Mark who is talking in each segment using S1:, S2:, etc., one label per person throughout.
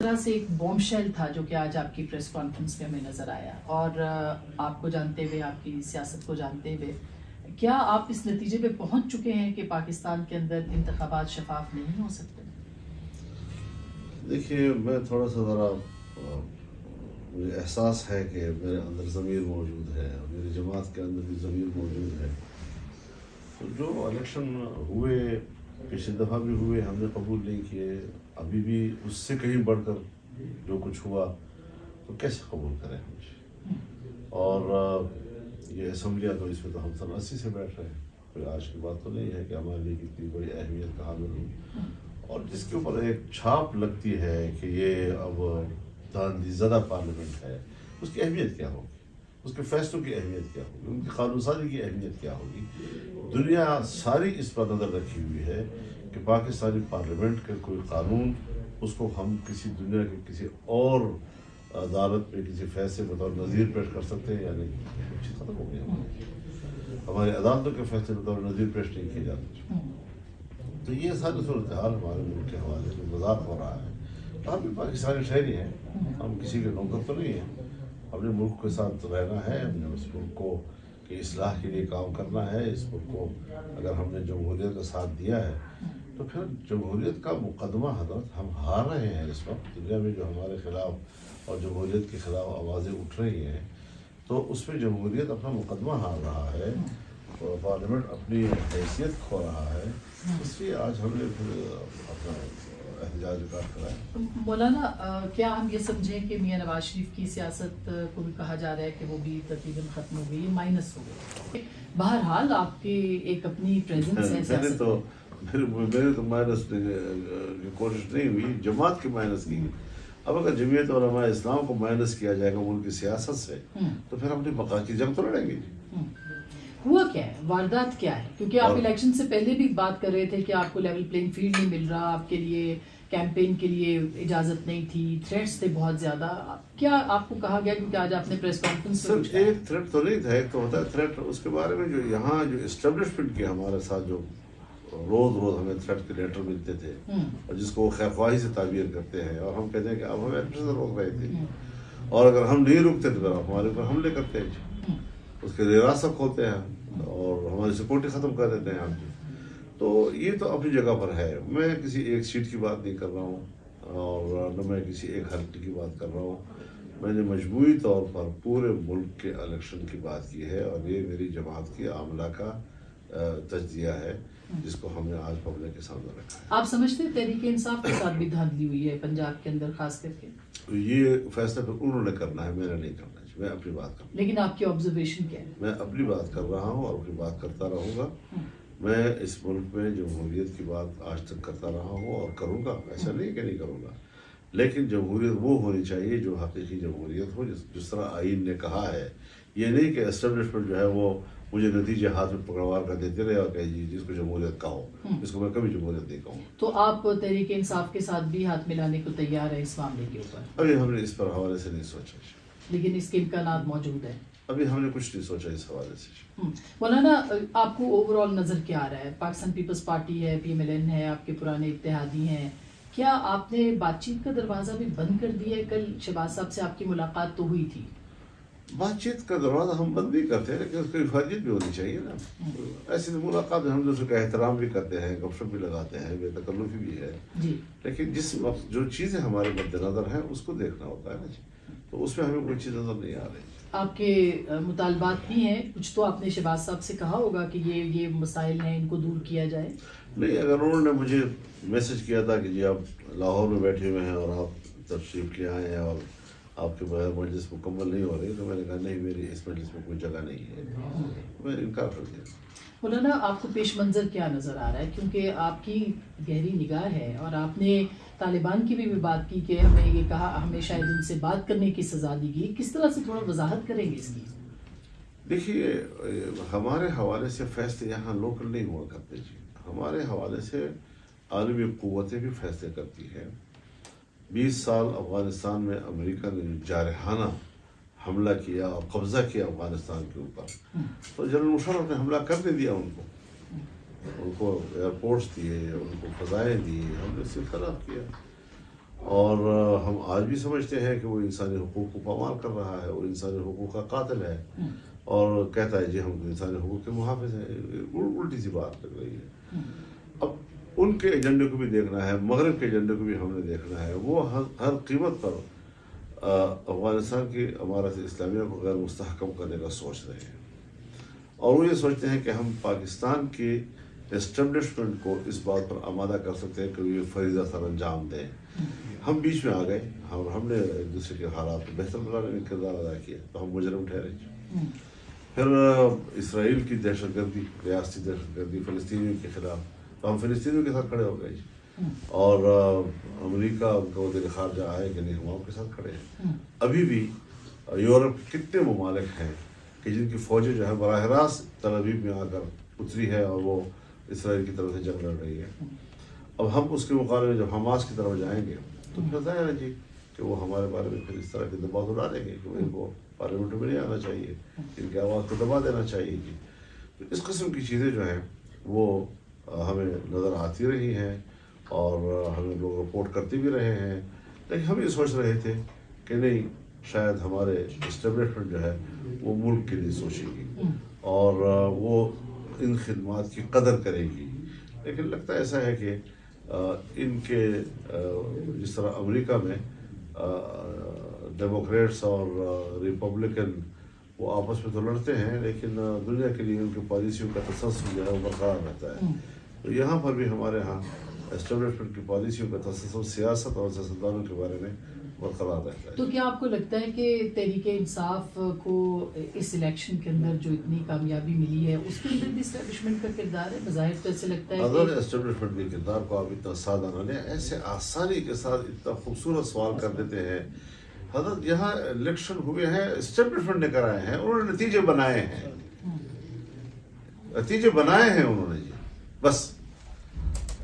S1: طرح سے ایک بوم شیل تھا جو کہ آج آپ کی پریس کانفرنس میں ہمیں نظر آیا، اور آپ کو جانتے ہوئے، آپ کی سیاست کو جانتے ہوئے، کیا آپ اس نتیجے پہ پہنچ چکے ہیں کہ پاکستان کے اندر انتخابات شفاف نہیں ہو سکتے؟
S2: دیکھیے، میں تھوڑا سا ذرا مجھے احساس ہے کہ میرے اندر ضمیر موجود ہے اور میری جماعت کے اندر بھی ضمیر موجود ہے. تو جو الیکشن ہوئے، پچھلی دفعہ بھی ہوئے، ہم نے قبول نہیں کیے. ابھی بھی اس سے کہیں بڑھ کر جو کچھ ہوا تو کیسے قبول کریں ہم؟ اور یہ اسمبلیاں تو اس میں تو ہم سن 80 سے بیٹھ رہے ہیں. کوئی آج کی بات تو نہیں ہے کہ ہمارے لیے کتنی بڑی اہمیت کا حامل ہو. اور جس کے اوپر ایک چھاپ لگتی ہے کہ یہ اب داندھی زدہ پارلیمنٹ ہے، اس کی اہمیت کیا ہوگی؟ اس کے فیصلوں کی اہمیت کیا ہوگی؟ ان کی قانون سازی کی اہمیت کیا ہوگی؟ دنیا ساری اس پر نظر رکھی ہوئی ہے کہ پاکستانی پارلیمنٹ کا کوئی قانون، اس کو ہم کسی دنیا کے کسی اور عدالت میں کسی فیصلے بطور نظیر پیش کر سکتے ہیں یا نہیں؟ چیز ختم ہو گئی. ہماری عدالتوں کے فیصلے بطور نظیر پیش نہیں کیے جاتے. تو یہ ساری صورتحال ہمارے ملک کے حوالے سے مذاق ہو رہا ہے. ہم بھی پاکستانی شہری ہیں، ہم کسی کے نوکر تو نہیں ہیں. اپنے ملک کے ساتھ رہنا ہے، ہم نے اس ملک کو کی اصلاح کے لیے کام کرنا ہے. اس ملک کو اگر ہم نے جمہوریت کا ساتھ دیا ہے تو پھر جمہوریت کا مقدمہ حضرت ہم ہار رہے ہیں. اس وقت دنیا میں جو ہمارے خلاف اور جمہوریت کے خلاف آوازیں اٹھ رہی ہیں، تو اس میں جمہوریت اپنا مقدمہ ہار رہا ہے اور پارلیمنٹ اپنی حیثیت کھو رہا ہے. اس لیے آج ہم نے پھر اپنا احتجاج ریکارڈ کرایا.
S1: مولانا، کیا ہم یہ سمجھیں کہ میاں نواز شریف کی سیاست کو بھی کہا جا رہا ہے کہ وہ بھی تقریباً ختم ہو گئی، مائنس ہو گئی؟ بہرحال آپ کی ایک اپنی پریزنس ہے سیاست میں.
S2: میرے تو مائنس کی کوشش نہیں ہوئی، جماعت کی مائنس کی. اب اگر جمعیت علماء اسلام کو مائنس کیا جائے گا ملک کی سیاست سے تو پھر ہم اپنی بقا کی جنگ تو لڑیں گے.
S1: ہوا کیا ہے، واردات کیا ہے؟ کیونکہ آپ الیکشن سے پہلے بھی بات کر رہے تھے کہ آپ کو لیول پلینگ فیلڈ نہیں مل رہا، آپ کے لیے کیمپین کے لیے اجازت نہیں تھی، تھریٹس تھے بہت زیادہ. کیا آپ کو کہا گیا؟ کیونکہ آج آپ نے پریس کانفرنس
S2: سر ایک تھریٹ تو نہیں تھا، ایک تو ہوتا ہے تھریٹ. اس کے بارے میں جو یہاں جو اسٹیبلشمنٹ کے ہمارے ساتھ جو روز ہمیں تھریٹ کے لیٹر ملتے تھے اور جس کو وہ خیر خواہی سے تعبیر کرتے ہیں، اور ہم کہتے ہیں کہ اب ہمیں ایڈمیشن روک رہے تھے، اور اگر ہم نہیں رکتے تو پھر آپ ہمارے اوپر حملے کرتے ہیں، اس کے ریاست کھولتے ہیں اور ہماری سیکورٹی ختم کر دیتے ہیں. آپ تو یہ تو اپنی جگہ پر ہے. میں کسی ایک سیٹ کی بات نہیں کر رہا ہوں اور نہ میں کسی ایک حلقے کی بات کر رہا ہوں. میں نے مجموعی طور پر پورے ملک کے الیکشن کی بات کی ہے، اور یہ میری جماعت کی عملہ کا تجزیہ ہے جس کو ہم نے آج پبلک کے سامنے رکھا ہے.
S1: آپ سمجھتے ہیں تحریک انصاف کے ساتھ بھی دھاندلی ہوئی ہے پنجاب کے اندر خاص کر کے؟
S2: یہ فیصلہ پھر انہوں نے کرنا ہے، میرا نہیں کرنا ہے. میں اپنی بات کروں.
S1: لیکن آپ کی آبزرویشن کیا ہے؟
S2: میں اپنی بات کر رہا ہوں اور اپنی بات کرتا رہوں گا. میں اس ملک میں جمہوریت کی بات آج تک کرتا رہا ہوں اور کروں گا. ایسا نہیں کہ نہیں کروں گا، لیکن جمہوریت وہ ہونی چاہیے جو حقیقی جمہوریت ہو، جس طرح آئین نے کہا ہے. یہ نہیں کہ اسٹیبلشمنٹ جو ہے وہ مجھے نتیجے ہاتھ میں پکڑوار کر دیتے رہے اور کہ جی جس کو جمہوریت کہو، اس کو میں کبھی جمہوریت نہیں کہوں.
S1: تو آپ تحریک انصاف کے ساتھ بھی ہاتھ ملانے کو تیار ہیں اس معاملے کے اوپر؟
S2: ابھی ہم نے اس پر حوالے سے نہیں سوچا،
S1: لیکن اس کے امکانات موجود ہیں.
S2: ابھی ہم نے کچھ نہیں سوچا اس حوالے سے.
S1: مولانا، آپ کو اوور آل نظر کیا آ رہا ہے؟ پاکستان پیپلز پارٹی ہے، پی ایم ایل این ہے، آپ کے پرانے اتحادی ہیں. کیا آپ نے بات چیت کا دروازہ بھی بند کر دیا ہے؟ کل شہباز صاحب سے آپ کی ملاقات تو ہوئی تھی.
S2: بات چیت کا دروازہ ہم بند نہیں کرتے ہیں، لیکن اس کی حفاظت بھی ہونی چاہیے نا. ایسی ملاقات ہم دوسرے کا احترام بھی کرتے ہیں، گپ شپ بھی لگاتے ہیں، بے تکلفی بھی ہے. لیکن جس وقت جو چیزیں ہمارے مد نظر ہیں اس کو دیکھنا ہوتا ہے نا جی. تو اس میں ہمیں کوئی چیز نظر نہیں آ رہی.
S1: آپ کے مطالبات بھی ہیں کچھ، تو آپ نے شہباز صاحب سے کہا ہوگا کہ یہ مسائل ہیں، ان کو دور کیا جائے.
S2: نہیں، اگر انہوں نے مجھے میسج کیا تھا کہ جی آپ لاہور میں بیٹھے ہوئے ہیں اور آپ تشریف لے آئے ہیں اور آپ کے بغیر مجلس مکمل نہیں ہو رہی، تو میں نے کہا نہیں، میری اس مجلس میں کوئی جگہ نہیں ہے. میں نے انکار کر دیا.
S1: مولانا، آپ کو پیش منظر کیا نظر آ رہا ہے؟ کیونکہ آپ کی گہری نگاہ ہے اور آپ نے طالبان کی بھی بات کی کہ ہمیں یہ کہا ہمیں شاید ان سے بات کرنے کی سزا دی گئی. کس طرح سے تھوڑا وضاحت کریں گے اس کی؟
S2: دیکھیے، ہمارے حوالے سے فیصلے یہاں لوکل نہیں ہوا کرتے جی. ہمارے حوالے سے عالمی قوتیں بھی فیصلے کرتی ہیں. 20 سال افغانستان میں امریکہ نے جارحانہ حملہ کیا اور قبضہ کیا افغانستان کے اوپر، تو جنرل مشرف نے حملہ کرنے دیا ان کو ایئرپورٹس دیے، ان کو فضائیں دی، ہم نے اس سے خلاف کیا. اور ہم آج بھی سمجھتے ہیں کہ وہ انسانی حقوق کو پامال کر رہا ہے اور انسانی حقوق کا قاتل ہے اور کہتا ہے جی ہم انسانی حقوق کے محافظ ہیں. الٹی سی بات لگ رہی ہے. اب ان کے ایجنڈے کو بھی دیکھنا ہے, مغرب کے ایجنڈے کو بھی ہم نے دیکھنا ہے. وہ ہر قیمت پر افغانستان کی عمارت اسلامیہ کو غیر مستحکم کرنے کا سوچ رہے ہیں, اور وہ یہ سوچتے ہیں کہ ہم پاکستان کی اسٹیبلشمنٹ کو اس بات پر آمادہ کر سکتے ہیں کہ وہ یہ فریضہ سر انجام دیں. ہم بیچ میں آ گئے اور ہم نے ایک دوسرے کے حالات کو بہتر بنانے میں کردار ادا کیا, تو ہم مجرم ٹھہرے. پھر اسرائیل کی دہشت گردی, ریاستی دہشت گردی فلسطینیوں کے خلاف, تو ہم فلسطینیوں کے ساتھ کھڑے ہو گئے. اور امریکہ ان کا وزیر خارجہ آئے کہ نہیں ہم آپ کے ساتھ کھڑے ہیں. ابھی بھی یورپ کے کتنے ممالک ہیں کہ جن کی فوجیں جو ہے براہ راست تل ابیب میں آ کر اتری ہے اور وہ اسرائیل کی طرف سے جنگ لڑ رہی ہے. اب ہم اس کے مقابلے میں جب حماس کی طرف جائیں گے تو پھر ظاہر ہے جی کہ وہ ہمارے بارے میں پھر اس طرح کے دباؤ ڈالیں دیں گے کہ ان کو پارلیمنٹ میں نہیں آنا چاہیے, ان کی آواز کو دبا دینا چاہیے جی. تو اس قسم کی چیزیں جو ہیں وہ ہمیں نظر آتی رہی ہیں اور ہمیں لوگ رپورٹ کرتے بھی رہے ہیں. لیکن ہم یہ سوچ رہے تھے کہ نہیں, شاید ہمارے اسٹیبلشمنٹ جو ہے وہ ملک کے لیے سوچے گی اور وہ ان خدمات کی قدر کرے گی. لیکن لگتا ایسا ہے کہ ان کے جس طرح امریکہ میں ڈیموکریٹس اور ریپبلکن وہ آپس میں تو لڑتے ہیں, لیکن دنیا کے لیے ان کی پالیسیوں کا تسلسل جو ہے وہ برقرار رہتا ہے. تو یہاں پر بھی ہمارے ہاں اسٹیبلشمنٹ کی پالیسیوں کا تسلسل سیاست اور سیاستدانوں کے بارے میں برقرار رہتا ہے.
S1: تو کیا آپ کو لگتا ہے کہ تحریک انصاف کو اس الیکشن کے اندر جو اتنی کامیابی ملی ہے اس کے اندر بھی اسٹیبلشمنٹ کا کردار ہے؟ بظاہر تو ایسے لگتا ہے
S2: اگر اسٹیبلشمنٹ کے کردار کو آپ اتنا سادہ نہ لیں, ایسے آسانی کے ساتھ اتنا خوبصورت سوال کر دیتے ہیں. حضرت یہاں الیکشن ہوئے ہیں اسٹیبلشمنٹ نے کرائے ہیں, انہوں نے نتیجے بنائے ہیں, نتیجے بنائے ہیں انہوں نے جی. بس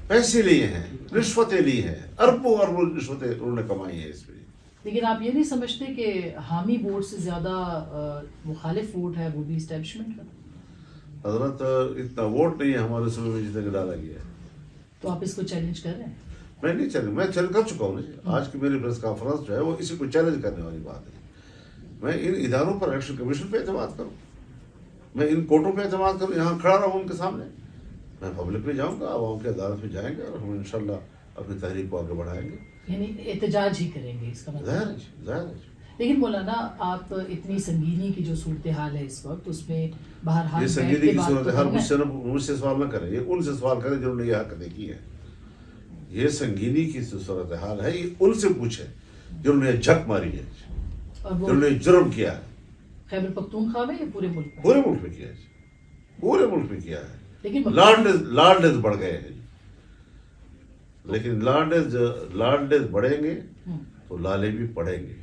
S2: پیسے لیے ہیں, رشوتیں لی ہیں, اربوں اربوں رشوتیں انہوں نے کمائی ہیں اس میں.
S1: لیکن آپ یہ نہیں سمجھتے کہ حامی ووٹ سے زیادہ مخالف ووٹ ہے وہ بھی اسٹیبلشمنٹ کا؟
S2: حضرت اتنا ووٹ نہیں ہے ہمارے صوبے میں جتنے کا ڈالا گیا ہے.
S1: تو آپ اس کو چیلنج کر رہے ہیں؟
S2: میں نہیں چیلنج, میں چیلنج کر چکا ہوں. آج کی میری پریس کانفرنس جو ہے وہ اسی کو چیلنج کرنے والی بات ہے. میں ان اداروں پر الیکشن کمیشن پہ اعتماد کروں, میں ان کورٹوں پہ اعتماد کروں, یہاں کھڑا رہوں ان کے سامنے. میں پبلک میں جاؤں گا, عوام کی عدالت میں جائیں گے اور ہم انشاءاللہ اپنی تحریک کو آگے بڑھائیں گے.
S1: یعنی احتجاج ہی کریں گے اس کا مطلب؟
S2: ظاہر.
S1: لیکن مولانا آپ اتنی سنگینی کی جو صورتحال ہے اس وقت, اس میں بہرحال
S2: یہ سنگینی کی صورتحال مجھ سے سوال نہ کریں, یہ ان سے سوال کریں جنہوں نے یہ حق دیکھی ہے. یہ سنگینی کی صورتحال ہے, یہ ان سے پوچھیں جنہوں نے جھک ماری ہے, جنہوں نے جرم کیا ہے.
S1: خیبر پختونخوا میں یا پورے ملک میں؟
S2: پورے ملک میں کیا ہے, پورے ملک میں کیا ہے.
S1: لیکن
S2: لارڈز بڑھ گئے ہیں, لیکن لارڈز بڑھیں گے تو لالے بھی پڑیں گے.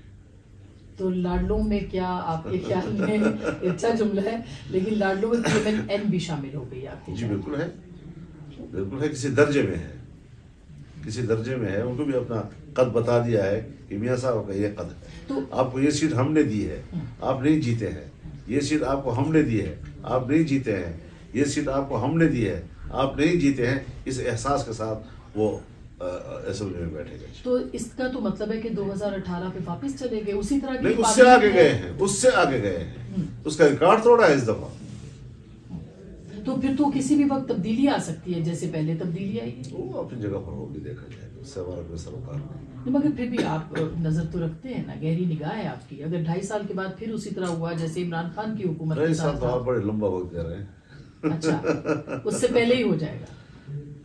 S1: تو لاڈلوں میں کیا آپ کے خیال میں اچھا جملہ ہے, لیکن لاڈلوں میں PMLN بھی شامل ہو گئی آپ کی؟
S2: جی بالکل ہے, بالکل ہے. کسی درجے میں ہے, کسی درجے میں ہے. ان کو بھی اپنا قد بتا دیا ہے کہ میاں صاحب کا یہ قد ہے, تو آپ کو یہ سیٹ ہم نے دی ہے, آپ نہیں جیتے ہیں. یہ سیٹ آپ کو ہم نے دی ہے, آپ نہیں جیتے ہیں. یہ سیٹ آپ کو ہم نے دی ہے, آپ نہیں جیتے ہیں. اس احساس کے ساتھ وہ اسمبلی میں بیٹھے گئے.
S1: تو اس کا تو مطلب ہے کہ 2018 پہ واپس چلے گئے اسی طرح کی؟
S2: نہیں, اس سے آگے گئے ہیں, اس سے آگے گئے ہیں. اس کا ریکارڈ توڑا ہے اس دفعہ.
S1: تو پھر تو کسی بھی وقت تبدیلی آ سکتی ہے جیسے پہلے تبدیلی آئی.
S2: وہ اپنی جگہ پر ہوگی, دیکھا جائے گا, اس سے ہمارا کوئی سروکار نہیں.
S1: مگر پھر بھی آپ نظر تو رکھتے ہیں نا, گہری نگاہ ہے آپ کی. اگر 2.5 سال کے بعد پھر اسی طرح ہوا جیسے عمران خان کی حکومت
S2: 2.5 سال تو آپ بڑے لمبا وقت کہہ رہے ہیں.
S1: اچھا, اس سے پہلے ہی ہو جائے گا.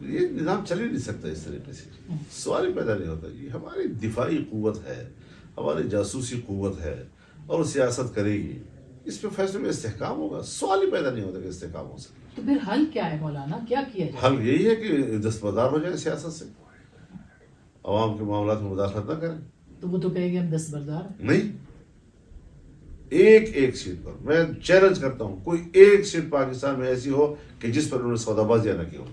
S2: یہ نظام چل ہی نہیں سکتا اس طریقے سے, سوال ہی پیدا نہیں ہوتا. یہ ہماری دفاعی قوت ہے, ہماری جاسوسی قوت ہے, اور سیاست کرے گی, اس پہ فیصلے میں استحکام ہوگا. سوال ہی پیدا نہیں ہوتا کہ استحکام ہو سکے.
S1: تو پھر حل کیا ہے مولانا, کیا کیا جائے؟
S2: حل یہی ہے کہ دستبردار ہو جائے سیاست سے, عوام کے معاملات میں مداخلت نہ کریں.
S1: تو وہ تو کہے گے ہم دستبردار
S2: نہیں. ایک سیٹ پر میں چیلنج کرتا ہوں, کوئی ایک سیٹ پاکستان میں ایسی ہو کہ جس پر انہوں نے سودا بازیاں نہ کی ہو.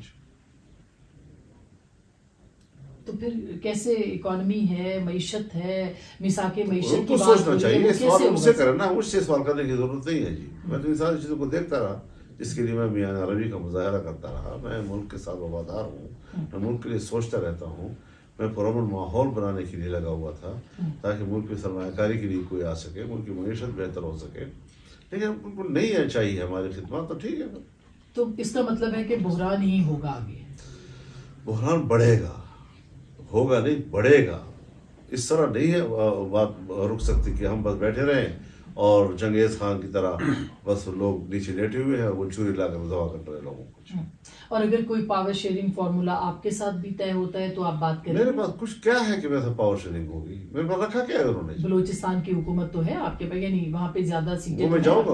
S1: تو پھر کیسے اکانومی ہے, معیشت ہے, میثاق معیشت
S2: کی بات سوچنا چاہیے. سوال مجھ سے کریں نا, مجھ سے سوال کرنے کی ضرورت نہیں ہے جی. میں تو ان ساری چیزوں کو دیکھتا رہا, جس کے لیے میں میاں عربی کا مظاہرہ کرتا رہا. میں ملک کے ساتھ وفادار ہوں, میں ملک کے لیے سوچتا رہتا ہوں. میں پرامن ماحول بنانے کے لیے لگا ہوا تھا تاکہ ملک میں سرمایہ کاری کے لیے کوئی آ سکے، ملک کی معیشت بہتر ہو سکے. لیکن ان کو نہیں چاہیے ہماری خدمات، تو ٹھیک ہے.
S1: تو اس کا مطلب ہے کہ بحران ہی ہوگا آگے.
S2: بحران بڑھے گا، ہوگا نہیں، بڑھے گا. اس طرح نہیں ہے بات رک سکتی کہ ہم بس بیٹھے رہیں اور چنگیز خان کی طرح بس لوگ نیچے لیٹے ہوئے ہیں اور وہ چوری لا کر دوا کر رہے لوگوں کو.
S1: اور اگر کوئی پاور شیئرنگ فارمولا آپ کے ساتھ بھی طے ہوتا ہے تو آپ بات کریں.
S2: میرے پاس کچھ کیا ہے کہ میرے پاور شیئرنگ ہوگی؟ میرے پاس رکھا کیا ہے انہوں نے؟
S1: بلوچستان کی حکومت تو ہے آپ کے پاس، یعنی وہاں پہ زیادہ سیٹیں.
S2: میں جاؤں گا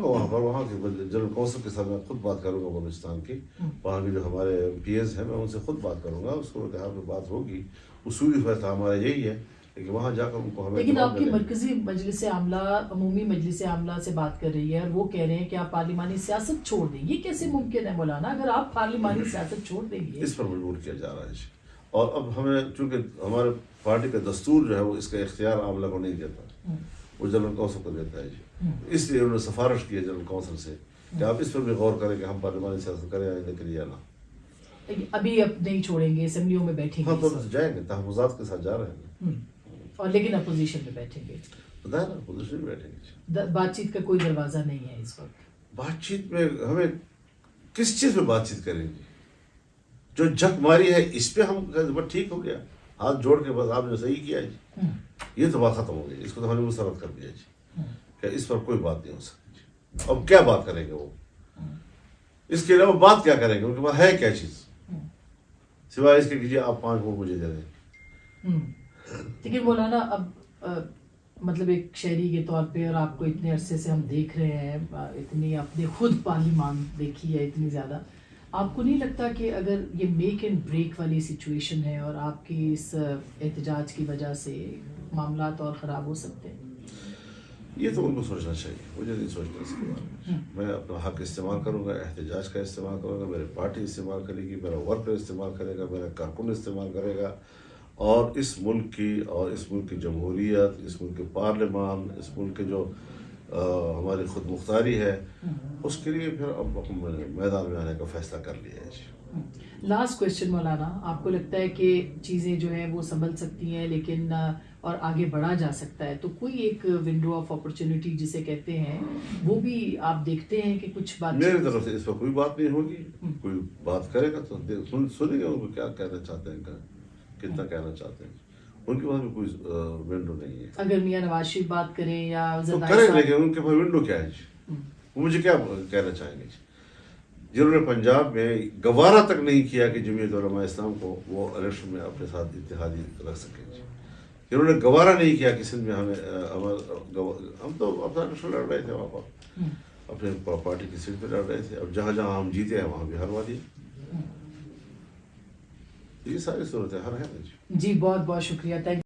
S2: وہاں پر، وہاں کے جنرل کونسل کے ساتھ میں خود بات کروں گا بلوچستان کی. وہاں کے جو ہمارے پی ایز ہیں میں ان سے خود بات کروں گا. اس کو اتحاد میں بات ہوگی، اصولی فیصلہ ہمارا یہی ہے کہ وہاں جا کر ان کو ہمیں.
S1: لیکن آپ کی مرکزی مجلس عاملہ عمومی مجلس عاملہ سے بات کر رہی ہے اور وہ کہہ رہے ہیں کہ آپ پارلیمانی سیاست چھوڑ دیں. یہ کیسے ممکن ہے مولانا؟ اگر آپ پارلیمانی سیاست چھوڑ دیں گے.
S2: اس پر مجبور کیا جا رہا ہے. اور اب ہمیں چونکہ ہمارے پارٹی کا دستور جو ہے وہ اس کا اختیار عاملہ کو نہیں دیتا، وہ جنرل کونسل کو دیتا ہے جی. اس لیے انہوں نے سفارش کی ہے جنرل کونسل سے کہ آپ اس پر بھی غور کریں کہ ہم پارلیمانی سیاست کریں یا نہ.
S1: ابھی اب نہیں چھوڑیں گے، اسمبلیوں میں بیٹھیں گے.
S2: ہاں تو جائیں گے، تحفظات کے ساتھ جا رہے ہیں.
S1: اور لیکن اپوزیشن میں بیٹھیں گے.
S2: بتایا نا، اپوزیشن میں بیٹھیں گے.
S1: بات چیت کا کوئی دروازہ نہیں ہے اس وقت.
S2: بات چیت میں ہمیں کس چیز پہ بات چیت کریں گے؟ جو جھک ماری ہے اس پہ ہم ٹھیک ہو گیا، ہاتھ جوڑ کے بس آپ نے صحیح کیا جی، یہ تو بات ختم ہو گئی. اس کو تو ہم نے مسترد کر دیا جی کہ اس پر کوئی بات نہیں ہو سکتی جی. اب کیا بات کریں گے وہ؟ اس کے علاوہ بات کیا کریں گے؟ ان کے پاس ہے کیا چیز سوائے اس کے کہ جی آپ 5 ووٹ مجھے دے دیں.
S1: لیکن مولانا اب مطلب ایک شہری کے طور پہ، اور آپ کو اتنے عرصے سے ہم دیکھ رہے ہیں، اتنی اپنے خود پارلیمان دیکھی ہے اتنی زیادہ، آپ کو نہیں لگتا کہ اگر یہ میک اینڈ بریک والی سچویشن ہے اور آپ کی اس احتجاج کی وجہ سے معاملات اور خراب ہو سکتے ہیں؟
S2: یہ تو ان کو سوچنا چاہیے، مجھے نہیں سوچنا اس کے بارے میں. میں اپنا حق استعمال کروں گا، احتجاج کا استعمال کروں گا، میری پارٹی استعمال کرے گی، میرا ورکر استعمال کرے گا، میرا کارکن استعمال کرے گا. اور اس ملک کی جمہوریت، اس ملک کے پارلیمان، اس ملک کے جو ہماری خود مختاری ہے، اس کے لیے پھر اب میدان میں آنے کا فیصلہ کر لیا ہے.
S1: لاسٹ کویشچن مولانا، آپ کو لگتا ہے کہ چیزیں جو ہیں وہ سنبھل سکتی ہیں لیکن اور آگے بڑھا جا سکتا ہے، تو کوئی ایک ونڈو آف اپرچونٹی جسے کہتے ہیں وہ بھی آپ دیکھتے ہیں کہ کچھ بات؟
S2: میری طرف سے اس پر کوئی بات نہیں ہوگی. کوئی بات کرے گا تو سنیں گے ان کو کیا کہنا چاہتے ہیں، کتنا کہنا چاہتے ہیں. ان کے پاس بھی کوئی ونڈو نہیں ہے.
S1: اگر میاں نواز شریف بات کریں یا
S2: تو کریں، لیکن ان کے پاس ونڈو کیا ہے جی؟ وہ مجھے کیا کہنا چاہیں گے جی؟ جنہوں نے پنجاب میں گوارہ تک نہیں کیا کہ جمعیت علماء اسلام کو وہ الیکشن میں اپنے ساتھ اتحادی رکھ سکیں جی. جنہوں نے گوارہ نہیں کیا کہ سندھ میں ہم تو اپنا الیکشن لڑ رہے تھے وہاں پر، اپنے پارٹی کی سیٹ پہ لڑ رہے تھے. اب جہاں جہاں ہم جیتے ہیں وہاں بھی ہروا دیے. یہ ساری صورتیں ہر ہے جی.
S1: جی بہت بہت شکریہ.